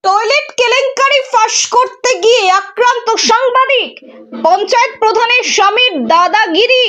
Toilet কেলেঙ্কারি ফাঁস করতে গিয়ে আক্রান্ত সাংবাদিক, পঞ্চায়েত প্রধানের স্বামীর দাদাগিরি।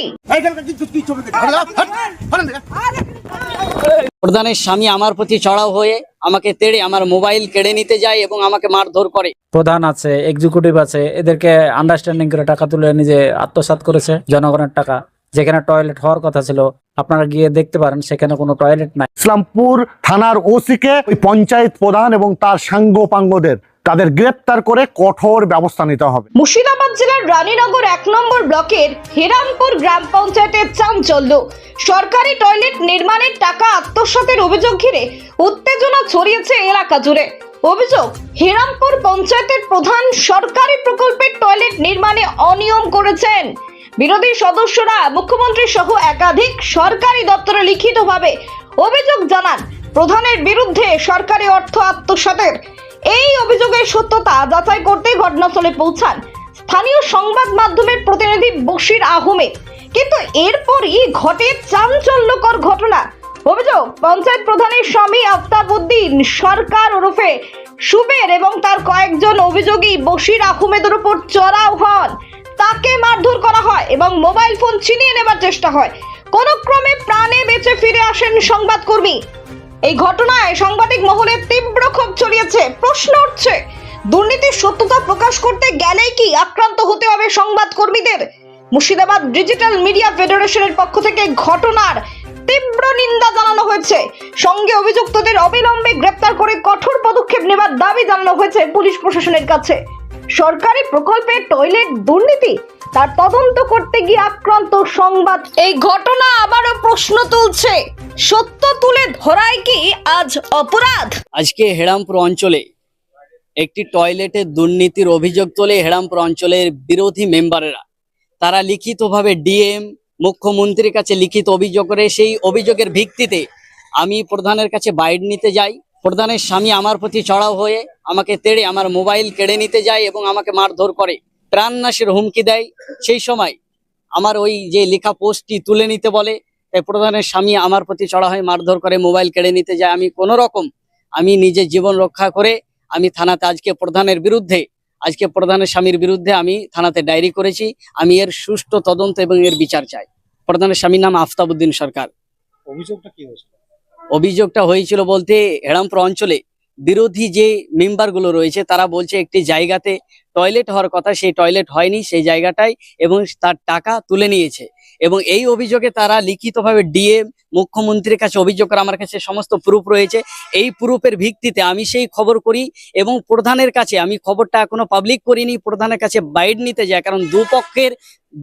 প্রধানের স্বামী আমার প্রতি চড়াও হয়ে আমাকে তেড়ে আমার মোবাইল কেড়ে নিতে যায় এবং আমাকে মারধর করে। প্রধান আছে, এক্সিকিউটিভ আছে, এদেরকে আন্ডারস্ট্যান্ডিং করে টাকা তুলে নিজে আত্মসাৎ করেছে জনগণের টাকা। যেখানে টয়লেট হওয়ার কথা ছিল, আপনারা গিয়ে দেখতে পারেন সেখানে কোনো টয়লেট নাই। ইসলামপুর থানার ওসিকে ওই পঞ্চায়েত প্রধান এবং তার সাঙ্গপাঙ্গদের তাদের গ্রেপ্তার করে কঠোর ব্যবস্থা নিতে হবে। মুর্শিদাবাদ জেলার রানীনগর 1 নম্বর ব্লকের হিরামপুর গ্রাম পঞ্চায়েতের চাঞ্চল্য। সরকারি টয়লেট নির্মাণের টাকা আত্মসাতের অভিযোগ ঘিরে উত্তেজনা ছড়িয়েছে এলাকা জুড়ে। অভিযোগ, হিরামপুর পঞ্চায়েতের প্রধান সরকারি প্রকল্পের টয়লেট নির্মাণে অনিয়ম করেছেন। বিরোধী সদস্যরা মুখ্যমন্ত্রী সহ একাধিক সরকারি দপ্তরে লিখিতভাবে অভিযোগ জানান প্রধানের বিরুদ্ধে সরকারি অর্থ আত্মসাতের। এই অভিযোগের সত্যতা যাচাই করতে ঘটনাস্থলে পৌঁছান স্থানীয় সংবাদ মাধ্যমের প্রতিনিধি বশির আহমেদ। কিন্তু এরপরই ঘটে চাঞ্চল্যকর ঘটনা। অভিযোগ, পঞ্চায়েত প্রধানের স্বামী আফতাবউদ্দিন সরকার ওরফে সুবের এবং তার কয়েকজন অভিযোগী বশির আহমেদের উপর চড়াও হন। তাকে মারধর করা হয় এবং মোবাইল ফোন ছিনিয়ে নেবার চেষ্টা হয়। কোন ক্রমে প্রাণে বেঁচে ফিরে আসেন সংবাদকর্মী। এই ঘটনায় সাংবাদিক মহলে তীব্র ক্ষোভ ছড়িয়েছে। প্রশ্ন উঠছে, দুর্নীতির সত্যতা প্রকাশ করতে গেলেই কি আক্রান্ত হতে হবে সংবাদকর্মীদের? মুর্শিদাবাদ ডিজিটাল মিডিয়া ফেডারেশনের পক্ষ থেকে ঘটনার তীব্র নিন্দা জানানো হয়েছে। সঙ্গে অভিযুক্তদের অবিলম্বে গ্রেপ্তার করে কঠোর পদক্ষেপ নেবার দাবি জানানো হয়েছে পুলিশ প্রশাসনের কাছে। সরকারি প্রকল্পে টয়লেট দুর্নীতি, তার তদন্ত করতে গিয়ে আক্রান্ত সংবাদ। এই ঘটনা আবারও প্রশ্ন তুলছে, সত্য তুলে ধরাই কি আজ অপরাধ? আজকে হেরামপুর অঞ্চলে একটি টয়লেটের দুর্নীতির অভিযোগ তোলে হেরামপুর অঞ্চলের বিরোধী মেম্বারেরা। তারা লিখিতভাবে ডিএম মুখ্যমন্ত্রীর কাছে লিখিত অভিযোগ করে সেই অভিযোগের ভিত্তিতে আমি প্রধানের কাছে বাইট নিতে যাই। প্রধানের স্বামী আমার প্রতি চড়াও হয়ে আমাকে তেড়ে আমার মোবাইল কেড়ে নিতে যায় এবং আমাকে মারধর করে, প্রাণনাশের হুমকি দেয়। সেই সময় আমার ওই যে লেখা পোস্টটি তুলে নিতে বলে, তাই প্রধানের স্বামী আমার প্রতি চড়া হয়ে মারধর করে, মোবাইল কেড়ে নিতে যায়। আমি কোনো রকম আমি নিজের জীবন রক্ষা করে আমি থানাতে আজকে প্রধানের স্বামীর বিরুদ্ধে আমি থানাতে ডায়েরি করেছি। আমি এর সুষ্ঠু তদন্ত এবং এর বিচার চাই। প্রধানের স্বামীর নাম আফতাবউদ্দিন সরকার। অভিযোগটা হয়েছিল বলতে, হেরামপুর অঞ্চলে বিরোধী যে মেম্বারগুলো রয়েছে তারা বলছে একটি জায়গাতে টয়লেট হওয়ার কথা, সেই টয়লেট হয়নি সেই জায়গাটায় এবং তার টাকা তুলে নিয়েছে। এবং এই অভিযোগে তারা লিখিতভাবে ডিএম মুখ্যমন্ত্রীর কাছে অভিযোগ করে। আমার কাছে সমস্ত প্রুফ রয়েছে। এই প্রুফের ভিত্তিতে আমি সেই খবর করি এবং প্রধানের কাছে আমি খবরটা এখনো পাবলিক করিনি, প্রধানের কাছে বাইট নিতে যায়। কারণ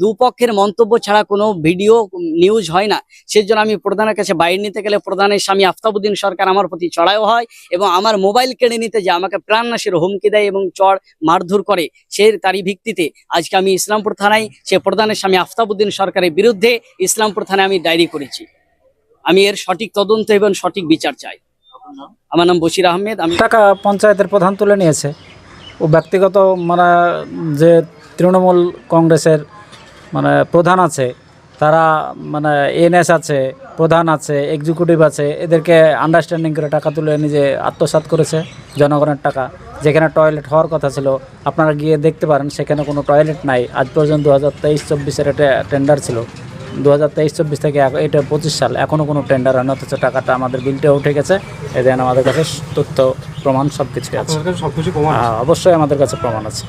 দুপক্ষের মন্তব্য ছাড়া কোনো ভিডিও নিউজ হয় না। সেজন্য আমি প্রধানের কাছে বাইট নিতে গেলে প্রধানের স্বামী আফতাবউদ্দিন সরকার আমার প্রতি চড়াও হয় এবং আমার মোবাইল কেড়ে নিতে যায়, আমাকে প্রাণনাশের হুমকি দেয় এবং মারধর করে। তারই ভিত্তিতে আজকে আমি ইসলামপুর থানায় সে প্রধানের স্বামী আফতাবউদ্দিন সরকারের বিরুদ্ধে ইসলামপুর থানায় আমি ডায়েরি করেছি। আমি এর সঠিক তদন্ত এবং সঠিক বিচার চাই। আমার নাম বশির আহমেদ। আমি টাকা পঞ্চায়েতের প্রধান তুলে নিয়েছে। ও ব্যক্তিগত যে তৃণমূল কংগ্রেসের প্রধান আছে, তারা এনএস আছে, প্রধান আছে, এক্সিকিউটিভ আছে, এদেরকে আন্ডারস্ট্যান্ডিং করে টাকা তুলে নিজে আত্মসাৎ করেছে জনগণের টাকা। যেখানে টয়লেট হওয়ার কথা ছিল, আপনারা গিয়ে দেখতে পারেন সেখানে কোনো টয়লেট নাই। আজ পর্যন্ত 2023-24 একটা টেন্ডার ছিল, 2023-24 থেকে এটা 25 সাল, এখনও কোনো টেন্ডার হয়নি, অথচ টাকাটা আমাদের বিলটা উঠে গেছে। এদের আমাদের কাছে তথ্য প্রমাণ সব কিছুই আছে। অবশ্যই আমাদের কাছে প্রমাণ আছে,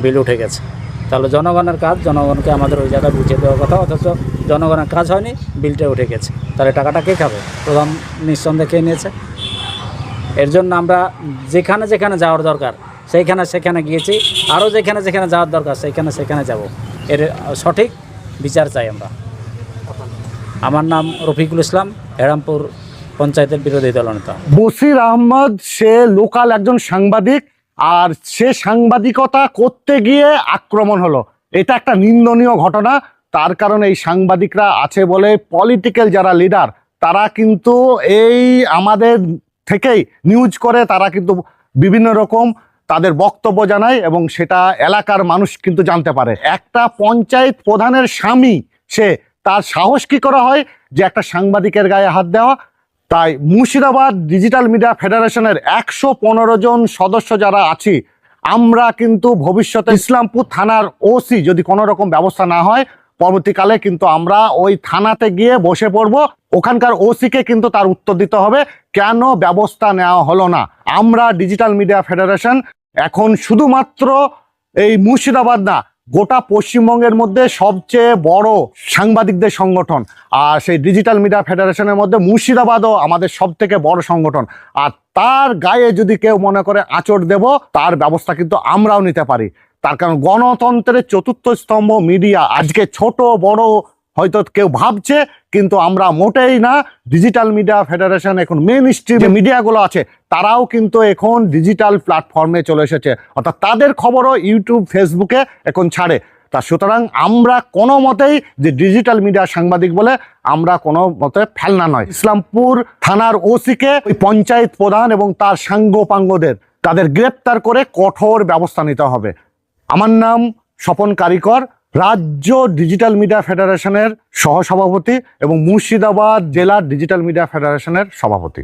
বিল উঠে গেছে। তাহলে জনগণের কাজ, জনগণকে আমাদের ওই জায়গায় বুঝিয়ে দেওয়ার কথা, অথচ জনগণের কাজ হয়নি, বিলটা উঠে গেছে। তাহলে টাকাটা কে খাবে? প্রধান নিঃসন্দেহে খেয়ে নিয়েছে। এর জন্য আমরা যেখানে যেখানে যাওয়ার দরকার সেখানে গিয়েছি, আরও যেখানে যেখানে যাওয়ার দরকার সেখানে যাব। এর সঠিক বিচার চাই আমরা। আমার নাম রফিকুল ইসলাম, হেরামপুর পঞ্চায়েতের বিরোধী দলনেতা। বশির আহমদ সে লোকাল একজন সাংবাদিক, আর সে সাংবাদিকতা করতে গিয়ে আক্রমণ হলো। এটা একটা নিন্দনীয় ঘটনা। তার কারণে এই সাংবাদিকরা আছে বলে পলিটিক্যাল যারা লিডার তারা কিন্তু এই আমাদের থেকেই নিউজ করে, তারা কিন্তু বিভিন্ন রকম তাদের বক্তব্য জানায় এবং সেটা এলাকার মানুষ কিন্তু জানতে পারে। একটা পঞ্চায়েত প্রধানের স্বামী, তার সাহস কি করা হয় যে একটা সাংবাদিকের গায়ে হাত দেওয়া? তাই মুর্শিদাবাদ ডিজিটাল মিডিয়া ফেডারেশনের 115 জন সদস্য যারা আছি, আমরা কিন্তু ভবিষ্যতে ইসলামপুর থানার ওসি যদি কোনো রকম ব্যবস্থা না হয়, পরবর্তীকালে কিন্তু আমরা ওই থানাতে গিয়ে বসে পড়ব। ওখানকার ওসিকে কিন্তু তার উত্তর দিতে হবে কেন ব্যবস্থা নেওয়া হলো না। আমরা ডিজিটাল মিডিয়া ফেডারেশন এখন শুধুমাত্র এই মুর্শিদাবাদ না, গোটা পশ্চিমবঙ্গের মধ্যে সবচেয়ে বড় সাংবাদিকদের সংগঠন। আর সেই ডিজিটাল মিডিয়া ফেডারেশনের মধ্যে মুর্শিদাবাদও আমাদের সব থেকে বড় সংগঠন। আর তার গায়ে যদি কেউ মনে করে আঁচড় দেব, তার ব্যবস্থা কিন্তু আমরাও নিতে পারি। তার কারণ গণতন্ত্রের চতুর্থ স্তম্ভ মিডিয়া আজকে ছোট বড় হয়তো কেউ ভাবছে, কিন্তু আমরা মোটেই না। ডিজিটাল মিডিয়া ফেডারেশন এখন মেইন স্ট্রিম যে মিডিয়াগুলো আছে তারাও কিন্তু এখন ডিজিটাল প্ল্যাটফর্মে চলে এসেছে, অর্থাৎ তাদের খবরও ইউটিউব ফেসবুকে এখন ছাড়ে। তা সুতরাং আমরা কোনো মতেই যে ডিজিটাল মিডিয়া সাংবাদিক বলে আমরা কোনো মতে ফেলনা নয়। ইসলামপুর থানার ওসিকে ওই পঞ্চায়েত প্রধান এবং তার সাঙ্গপাঙ্গদের তাদের গ্রেপ্তার করে কঠোর ব্যবস্থা নিতে হবে। আমার নাম স্বপন কারিকর, রাজ্য ডিজিটাল মিডিয়া ফেডারেশনের সহসভাপতি এবং মুর্শিদাবাদ জেলার ডিজিটাল মিডিয়া ফেডারেশনের সভাপতি।